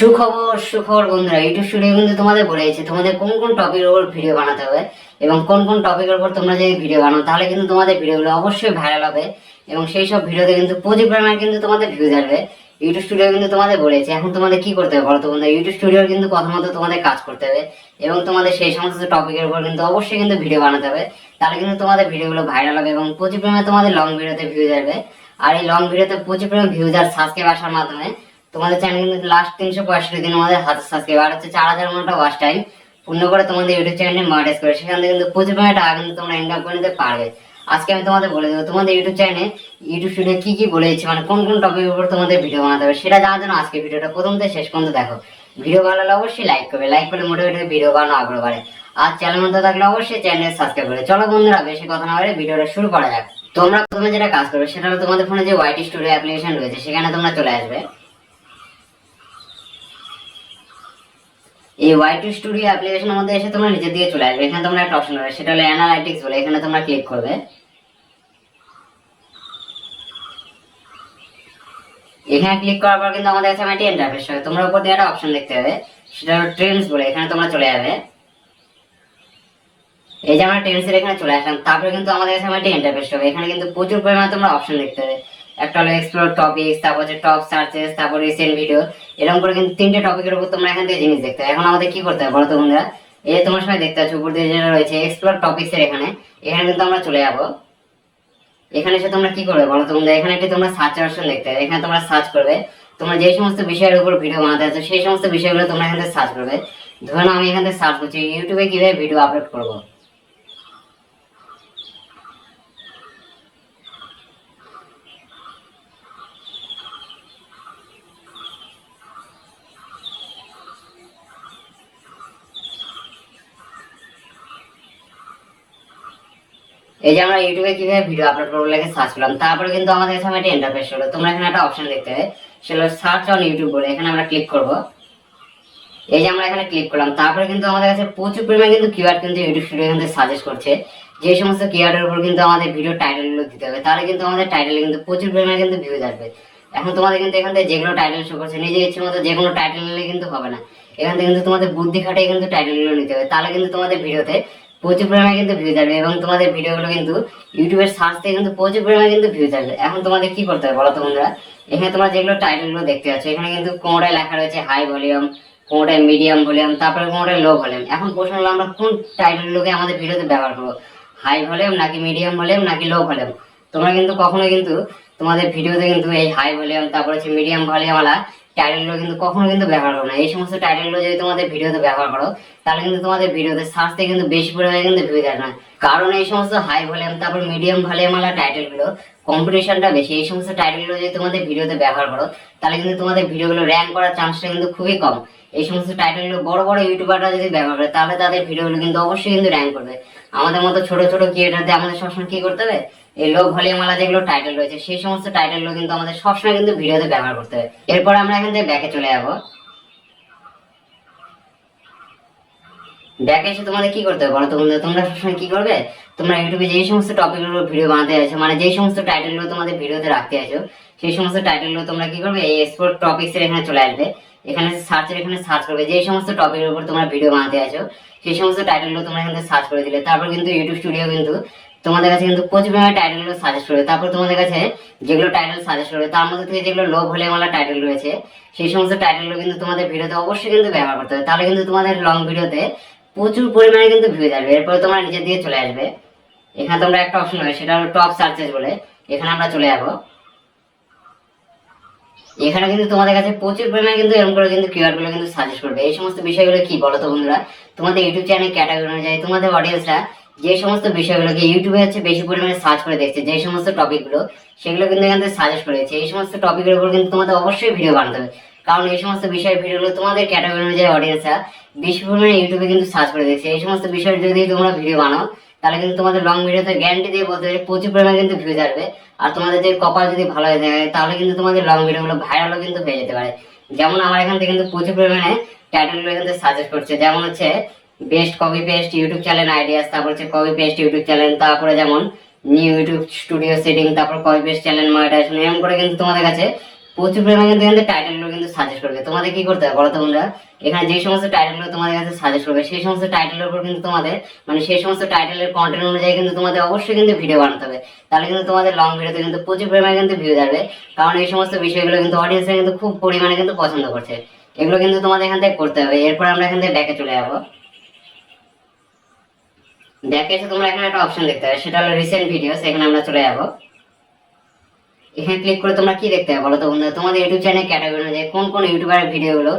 সুখবর সুখবর বন্ধুরা, ইউটিউব স্টুডিও কিন্তু তোমাদের বলেছে তোমাদের কোন কোন টপিকের উপর ভিডিও বানাতে হবে এবং কোন কোন টপিকের উপর তোমরা যদি ভিডিও বানাও তাহলে কিন্তু তোমাদের ভিডিওগুলো অবশ্যই ভাইরাল হবে এবং সেই সব ভিডিওতে কিন্তু প্রচুর পরিমাণে কিন্তু তোমাদের ভিউজ আসবে। ইউটিউব স্টুডিও কিন্তু তোমাদের বলেছে এখন তোমাদের কি করতে হবে বলো তো বন্ধুরা, ইউটিউব স্টুডিওর কিন্তু কথা মতো তোমাদের কাজ করতে হবে এবং তোমাদের সেই সমস্ত টপিকের উপর কিন্তু অবশ্যই কিন্তু ভিডিও বানাতে হবে। তাহলে কিন্তু তোমাদের ভিডিওগুলো ভাইরাল হবে এবং প্রচুর পরিমাণে তোমাদের লং ভিডিওতে ভিউজ আসবে। আর এই লং ভিডিওতে প্রচুর পরিমাণে ভিউজ আর সাবস্ক্রাইব আসার মাধ্যমে তোমাদের চ্যানেল কিন্তু লাস্ট 365 দিন আমাদের হাতে সাবস্ক্রাইবার হচ্ছে 4000 ঘন্টা ওয়াচ টাইম পূর্ণ করে তোমাদের ইউটিউব চ্যানেলে মনিটাইজ করে সেখান থেকে কিন্তু প্রচুর পরিমাণে টাকা কিন্তু তোমরা ইনকাম করে নিতে পারবে। আজকে আমি তোমাদের বলে দেবো তোমাদের ইউটিউব চ্যানেলে ইউটিউব স্টুডিও কি কি বলেছে, মানে কোন কোন টপিকের উপর তোমাদের ভিডিও বানাতে হবে সেটা জানার জন্য আজকে ভিডিওটা প্রথম থেকে শেষ পর্যন্ত দেখো। ভিডিও ভালো লাগলে অবশ্যই লাইক করবে, লাইক করলে মোটিভেট হয়ে ভিডিও বানানো আগ্রহ বাড়ে। আর চ্যানেল মধ্যে থাকলে অবশ্যই চ্যানেল সাবস্ক্রাইব করে। চলো বন্ধুরা বেশি কথা না বলে ভিডিওটা শুরু করা যাক। তোমরা প্রথমে যেটা কাজ করবে সেটা হলো তোমাদের ফোনে যে ওয়াইটি স্টুডিও অ্যাপ্লিকেশন রয়েছে সেখানে তোমরা চলে আসবে। এই ওয়াইটি স্টুডিও অ্যাপ্লিকেশনের মধ্যে এসে তোমরা নিচে দিয়ে চলে আসবে। এখানে তোমরা একটা অপশন পাবে সেটা হলো অ্যানালাইটিক্স বলে, এখানে তোমরা ক্লিক করবে। এখানে ক্লিক করার পর কিন্তু আমাদের কাছে একটা ইন্টারফেস হবে। তোমরা উপর দিয়ে একটা অপশন দেখতে পাবে সেটা হলো ট্রেন্ডস বলে, এখানে তোমরা চলে যাবে। এই যে আমরা ট্রেন্ডসের এখানে চলে আসলাম, তারপরে কিন্তু আমাদের কাছে একটা ইন্টারফেস হবে। এখানে কিন্তু প্রচুর পরিমাণে তোমরা অপশন দেখতে পাবে। একটা হলো এক্সপ্লোর টপিকস, তারপর হচ্ছে টপ সার্চেস, তারপর রিসেন্ট ভিডিও, এরকম করে কিন্তু তিনটে টপিকের উপর তোমরা এখান থেকে জিনিস দেখতে হবে। এখন আমাদের কি করতে হবে বলো তো বন্ধুরা, এই যে তোমার সময় দেখতে পাচ্ছ উপর দিয়ে যেটা রয়েছে এক্সপ্লোর টপিকস এর এখানে এখানে কিন্তু আমরা চলে যাবো। এখানে এসে তোমরা কি করবে বলো তো বন্ধুরা, এখানে একটি তোমরা সার্চ অপশন দেখতে হবে। এখানে তোমরা সার্চ করবে তোমরা যে সমস্ত বিষয়ের উপর ভিডিও বানাতে চাচ্ছ সেই সমস্ত বিষয়গুলো তোমরা এখানে সার্চ করবে। ধরুন আমি এখানে সার্চ করছি ইউটিউবে কিভাবে ভিডিও আপলোড করবো। এই যে আমরা ইউটিউবে কিভাবে ভিডিও আপলোড করবো লাগে সার্চ করলাম, তারপরে কিন্তু আমাদের কাছে একটা ইন্টারফেস হলো। তোমরা এখানে একটা অপশন দেখতে হবে সেটা সার্চ অন ইউটিউব বলে, এখানে আমরা ক্লিক করব। এই যে আমরা এখানে ক্লিক করলাম, তারপরে কিন্তু আমাদের কাছে প্রচুর পরিমাণে কিন্তু কিওয়ার্ড কিন্তু ইউটিউব স্টুডিও এখান থেকে সাজেস্ট করছে। যে সমস্ত কিওয়ার্ডের উপর কিন্তু আমাদের ভিডিও টাইটেল গুলো দিতে হবে, তাহলে কিন্তু আমাদের টাইটেলে কিন্তু প্রচুর পরিমাণে কিন্তু ভিউজ আসবে। এখন তোমাদের কিন্তু এখান থেকে যেগুলো টাইটেল শো করছে নিজের ইচ্ছে মতো যে কোনো টাইটেল নিলে কিন্তু হবে না। এখান থেকে কিন্তু তোমাদের বুদ্ধি খাটিয়ে কিন্তু টাইটেল গুলো নিতে হবে, তাহলে কিন্তু তোমাদের ভিডিওতে প্রচুর পরিমাণে কিন্তু ভিউজ আসবে এবং তোমাদের ভিডিওগুলো কিন্তু ইউটিউবের সার্চ থেকে কিন্তু প্রচুর পরিমাণে কিন্তু ভিউজ আসবে। এখন তোমাদের কি করতে হবে বলো তো বন্ধুরা, এখানে তোমরা যেগুলো টাইটেল গুলো দেখতে পাচ্ছ এখানে কিন্তু কোনোটায় লেখা রয়েছে হাই ভলিউম, কোনোটায় মিডিয়াম ভলিউম, তারপরে কোনোটায় লো ভলিউম। এখন প্রশ্ন হলো আমরা কোন টাইটেল গুলোকে আমাদের ভিডিওতে ব্যবহার করবো, হাই ভলিউম নাকি মিডিয়াম ভলিউম নাকি লো ভলিউম। তোমরা কিন্তু কখনো কিন্তু তোমাদের ভিডিওতে কিন্তু এই হাই ভলিউম তারপর হচ্ছে মিডিয়াম ভলিউম ওয়ালা টাইটেলগুলো কিন্তু কখনো কিন্তু ব্যবহার করো না। এই সমস্ত টাইটেলগুলো যদি তোমাদের ভিডিওতে ব্যবহার করো তাহলে কিন্তু তোমাদের ভিডিওতে সার্চতে কিন্তু বেশি পরিমাণে কিন্তু ভিউজ আসবে না। কারণ এই সমস্ত হাই ভলিউম তারপর মিডিয়াম ভলিউম ওয়ালা টাইটেলগুলো কম্পিটিশনটা বেশি। এই সমস্ত টাইটেলগুলো যদি তোমাদের ভিডিওতে ব্যবহার করো তাহলে কিন্তু তোমাদের ভিডিওগুলো র্যাঙ্ক করার চান্সটা কিন্তু খুবই কম। এই সমস্ত টাইটেলগুলো বড় বড় ইউটিউবাররা যদি ব্যবহার করে তাহলে তাদের ভিডিওগুলো কিন্তু অবশ্যই কিন্তু র্যাঙ্ক করবে। আমাদের মতো ছোট ছোট ক্রিয়েটারদের আমাদের সবসময় কি করতে হবে, এই লো ভলিউম ওয়ালা যেগুলো টাইটেল রয়েছে সেই সমস্ত টাইটেলগুলো কিন্তু আমাদের সবসময় কিন্তু ভিডিওতে ব্যবহার করতে হবে। এরপর আমরা এখান থেকে ব্যাকে চলে যাবো। ব্যাকে এসে তোমাদের কি করতে হবে বলো তো বন্ধুরা, তোমরা সবসময় কি করবে, তোমরা ইউটিউবে যে সমস্ত টপিকগুলো ভিডিও বানাতে আছো মানে যে সমস্ত টাইটেলগুলো তোমাদের ভিডিওতে রাখতে আছো সেই সমস্ত টাইটেলগুলো তোমরা কি করবে, এই এক্সপোর্ট টপিকস এর এখানে চলে আসবে। এখানে সার্চের এখানে সার্চ করবে যে সমস্ত টপিকের উপর তোমরা ভিডিও বানাতে আছো সেই সমস্ত টাইটেলগুলো তোমরা এখানে সার্চ করে দিলে। তারপর কিন্তু ইউটিউব স্টুডিও কিন্তু তোমাদের কাছে কিন্তু প্রচুর পরিমাণে টাইটেলগুলো সাজেস্ট করবে। তারপর তোমাদের কাছে যেগুলো টাইটেল সাজেস্ট করবে তার মধ্যে থেকে যেগুলো লো ভলিউম ওয়ালা টাইটেল রয়েছে সেই সমস্ত টাইটেলগুলো কিন্তু তোমাদের ভিডিওতে অবশ্যই কিন্তু ব্যবহার করতে হবে, তাহলে কিন্তু তোমাদের লং ভিডিওতে প্রচুর পরিমাণে কিন্তু ভিউজ আসবে। এরপরে তোমরা নিচের দিকে চলে আসবে। এখানে তোমরা একটা অপশন হবে সেটা হলো টপ সার্চেস বলে, এখানে আমরা চলে যাবো। এখানে কিন্তু তোমাদের কাছে প্রচুর পরিমাণে কিন্তু এরকম করে কিন্তু কিওয়ার্ড গুলো কিন্তু সাজেস্ট করবে। এই সমস্ত বিষয়গুলো কি বলো তো বন্ধুরা, তোমাদের ইউটিউব চ্যানেল ক্যাটাগরি অনুযায়ী তোমাদের অডিয়েন্সরা যে সমস্ত বিষয়গুলোকে ইউটিউবে হচ্ছে বেশি পরিমাণে সার্চ করে দেখছে যে সমস্ত টপিক গুলো সেগুলো কিন্তু এখান থেকে সাজেস্ট করেছে। এই সমস্ত টপিকের উপর কিন্তু তোমাদের অবশ্যই ভিডিও বানাতে হবে, কারণ এই সমস্ত বিষয়ের ভিডিওগুলো তোমাদের ক্যাটাগরি অনুযায়ী অডিয়েন্সরা বেশি পরিমাণে ইউটিউবে কিন্তু সার্চ করে দেখছে। এই সমস্ত বিষয়ের যদি তোমরা ভিডিও বানাও তাহলে কিন্তু তোমাদের লং ভিডিওতে গ্যারান্টি দিয়ে বলতে পারি প্রচুর পরিমাণে কিন্তু ভিউজ আসবে। আর তোমাদের যদি কপাল যদি ভালো হয়ে যায় তাহলে কিন্তু তোমাদের লং ভিডিওগুলো ভাইরালও কিন্তু হয়ে যেতে পারে। যেমন আমার এখান থেকে কিন্তু প্রচুর পরিমাণে টাইটেলগুলো এখান থেকে সাজেস্ট করছে, যেমন হচ্ছে best copy paste YouTube channel ideas, তারপর হচ্ছে কপি পেস্ট ইউটিউব চ্যানেল, তারপরে যেমন নিউ ইউটিউব স্টুডিও সেটিং, তারপর কপি পেস্ট চ্যানেল মনিটাইজেশন, এরকম করে কিন্তু তোমাদের কাছে প্রচুর পরিমাণে কিন্তু এখানে টাইটেলগুলো কিন্তু সাজেস্ট করবে। তোমাদের কি করতে হবে বলো তো বন্ধুরা, এখানে যে সমস্ত টাইটেলগুলো তোমাদের কাছে সাজেস্ট করবে সেই সমস্ত টাইটেলের উপর কিন্তু তোমাদের মানে সেই সমস্ত টাইটেলের কন্টেন্ট অনুযায়ী কিন্তু তোমাদের অবশ্যই কিন্তু ভিডিও বানাতে হবে। তাহলে কিন্তু তোমাদের লং ভিডিওতে কিন্তু প্রচুর পরিমাণে কিন্তু ভিউ যাবে, কারণ এই সমস্ত বিষয়গুলো কিন্তু অডিয়েন্সরা কিন্তু খুব পরিমাণে কিন্তু পছন্দ করছে। এগুলো কিন্তু তোমাদের এখান থেকে করতে হবে। এরপর আমরা এখান থেকে ব্যাকে চলে যাবো। ব্যাকে এসে তোমরা এখানে একটা অপশন দেখতে হবে, সেটা হলো রিসেন্ট ভিডিওস। এখানে আমরা চলে যাবো। এখানে ক্লিক করে তোমরা কি দেখতে হবে বলো তো বন্ধুরা, তোমাদের ইউটিউব চ্যানেল ক্যাটাগরি অনুযায়ী কোন কোন ইউটিউবারের ভিডিওগুলো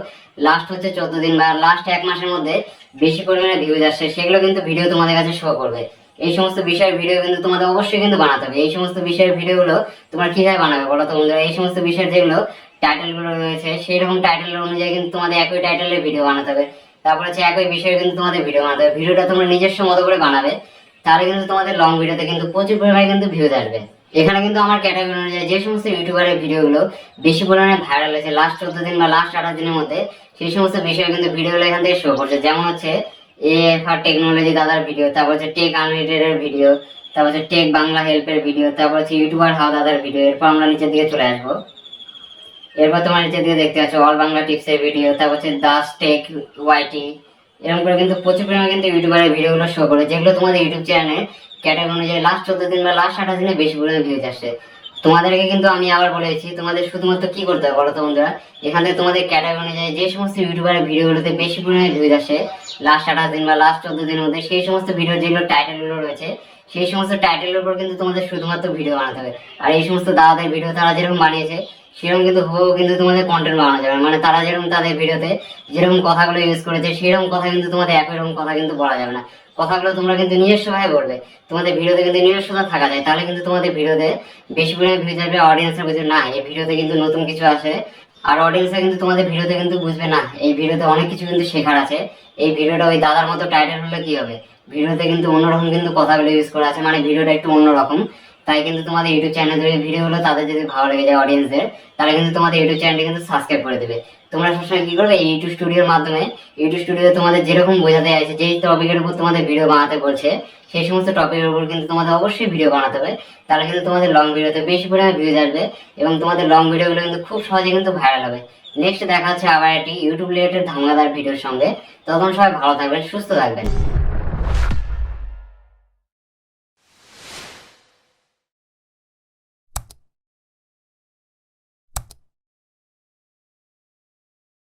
লাস্ট হচ্ছে 14 দিন বা লাস্ট 1 মাসের মধ্যে বেশি পরিমাণে ভিউজ আসছে, সেগুলো কিন্তু ভিডিও তোমাদের কাছে শো করবে। এই সমস্ত বিষয়ের ভিডিও কিন্তু তোমাদের অবশ্যই কিন্তু বানাতে হবে। এই সমস্ত বিষয়ের ভিডিওগুলো তোমরা কিভাবে বানাবে বলো তো বন্ধুরা, এই সমস্ত বিষয়ের যেগুলো টাইটেলগুলো রয়েছে সেই রকম টাইটেল অনুযায়ী কিন্তু তোমাদের একই টাইটেলের ভিডিও বানাতে হবে। তারপর হচ্ছে একই বিষয়ে কিন্তু তোমাদের ভিডিও বানাতে হবে। ভিডিওটা তোমরা নিজস্ব মতো করে বানাবে, তাহলে কিন্তু তোমাদের লং ভিডিওতে কিন্তু প্রচুর পরিমাণে কিন্তু ভিউজ আসবে। এখানে কিন্তু আমার ক্যাটাগরি অনুযায়ী যে সমস্ত ইউটিউবারের ভিডিওগুলো বেশি পরিমাণে ভাইরাল হয়েছে লাস্ট 14 দিন বা লাস্ট 28 দিনের মধ্যে, সেই সমস্ত বিষয়ে কিন্তু ভিডিওগুলো এখান থেকে শো করছে। যেমন হচ্ছে এফআর টেকনোলজি দাদার ভিডিও, তারপর হচ্ছে টেক আনলিমিটেড এর ভিডিও, তারপর হচ্ছে টেক বাংলা হেল্পের ভিডিও, তারপর হচ্ছে ইউটিউবার হাওয়া দাদার ভিডিও। এরপর আমরা নিচের দিকে চলে আসবো। এরপর তোমার নিচের দিকে দেখতে পাচ্ছ অল বাংলা টিপসের ভিডিও, তারপর হচ্ছে দাস টেক ওয়াইটি। এরকম করে কিন্তু প্রচুর পরিমাণে কিন্তু ইউটিউবারের ভিডিওগুলো শো করে, যেগুলো তোমাদের ইউটিউব চ্যানেলে ক্যাটাগরি অনুযায়ী লাস্ট 14 দিন বা লাস্ট 28 দিনে বেশি পরিমাণে ভিউজ আসছে। তোমাদেরকে কিন্তু আমি আবার বলেছি, তোমাদের শুধুমাত্র কি করতে হবে বলো তো বন্ধুরা, এখান থেকে তোমাদের ক্যাটাগরি অনুযায়ী যে সমস্ত ইউটিউবারের ভিডিওগুলোতে বেশি পরিমাণে ভিউজ আসে লাস্ট 28 দিন বা লাস্ট 14 দিনের মধ্যে, সেই সমস্ত ভিডিও যেগুলো টাইটেলগুলো রয়েছে সেই সমস্ত টাইটেলের উপর কিন্তু তোমাদের শুধুমাত্র ভিডিও বানাতে হবে। আর এই সমস্ত দাদাদের ভিডিও তারা যেরকম বানিয়েছে সেরকম কিন্তু হুবহু কিন্তু তোমাদের কন্টেন্ট বানানো যাবে। মানে তারা যেরকম তাদের ভিডিওতে যেরকম কথাগুলো ইউজ করেছে সেরকম কথা কিন্তু তোমাদের একই রকম কথা কিন্তু বলা যাবে না। কথাগুলো তোমরা কিন্তু নিজস্বভাবে বলবে। তোমাদের ভিডিওতে কিন্তু নিজস্বতা থাকা যায়, তাহলে কিন্তু তোমাদের ভিডিওতে বেশি পরিমাণে ভিউজ আসবে। অডিয়েন্সরা বুঝবে না এই ভিডিওতে কিন্তু নতুন কিছু আছে, আর অডিয়েন্সরা কিন্তু তোমাদের ভিডিওতে কিন্তু বুঝবে না এই ভিডিওতে অনেক কিছু কিন্তু শেখার আছে। এই ভিডিওটা ওই দাদার মতো টাইটেল হলে কি হবে, ভিডিওতে কিন্তু অন্যরকম কিন্তু কথাগুলো ইউজ করা আছে, মানে ভিডিওটা একটু অন্যরকম। তাই কিন্তু তোমাদের ইউটিউব চ্যানেলের ভিডিওগুলো তাদের যদি ভালো লেগে যায় অডিয়েন্সদের, তাহলে কিন্তু তোমাদের ইউটিউব চ্যানেলটি কিন্তু সাবস্ক্রাইব করে দেবে। তোমরা সবসময় কি করবে, ইউটিউব স্টুডিওর মাধ্যমে ইউটিউব স্টুডিও তোমাদের যেরকম বোঝাতে আছে, যেই টপিকের উপর তোমাদের ভিডিও বানাতে বলছে সেই সমস্ত টপিকের উপর কিন্তু তোমাদের অবশ্যই ভিডিও বানাতে হবে। তাহলে কিন্তু তোমাদের লং ভিডিওতে বেশি পরিমাণে ভিউজ আসবে এবং তোমাদের লং ভিডিওগুলো কিন্তু খুব সহজে কিন্তু ভাইরাল হবে। নেক্সট দেখা হচ্ছে আবার একটি ইউটিউব রিলেটেড ধামাকাদার ভিডিওর সঙ্গে। তখন সবাই ভালো থাকবেন, সুস্থ থাকবেন।